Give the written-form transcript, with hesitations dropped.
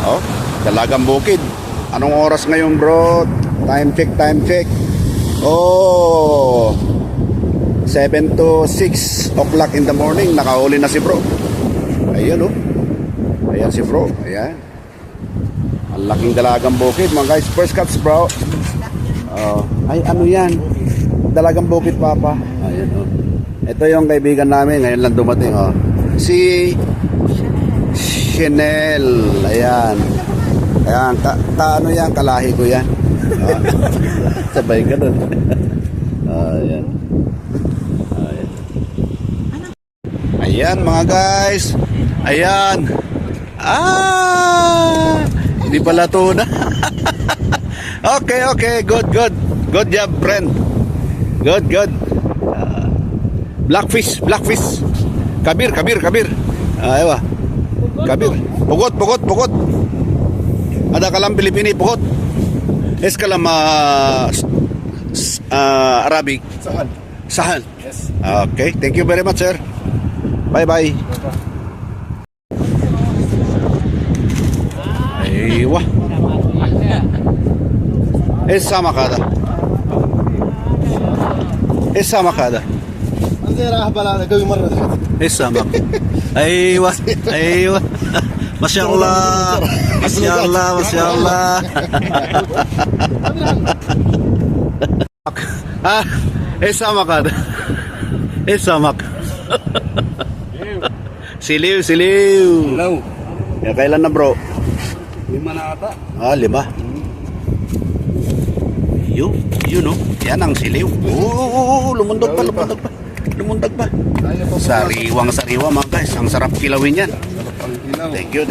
Oh, Dalagang Bukid. Anong oras ngayon, bro? Time check. Oh, 7 to 6 o'clock in the morning. Nakahuli na si bro. Ayan, oh. Ayan si bro. Ayan. Ang laking Dalagang Bukid, mga guys. First cuts, bro. Ay, ano yan? Dalagang Bukid, papa. Ayan, oh. Ito yung kaibigan namin. Ngayon lang dumating, oh. Si Chanel. Ayan. Ayan. Ano yan? Kalahi ko yan. Sabay ka dun. Ayan. Ayan, mga guys. Ayan. Hindi pala tuna. Okay. Good job, friend. Good. Blackfish. Kabir. Ewa. Kabir. Pugot. Ada kalam Pilipini pugot. Es kalam Arabic. Sahal. Yes. Okay. Thank you very much, sir. Bye. Ewa. Sama kada. Sama. Aywa. Masya Allah. Sama kada. Siliw. Hello. Ya, kailan na, bro? 5 na ata. 5. Yun, no? Yan ang siliw. Lumundag pa. Sariwang, mga guys. Ang sarap kilawin yan. Sarap ang ilaw. Thank you.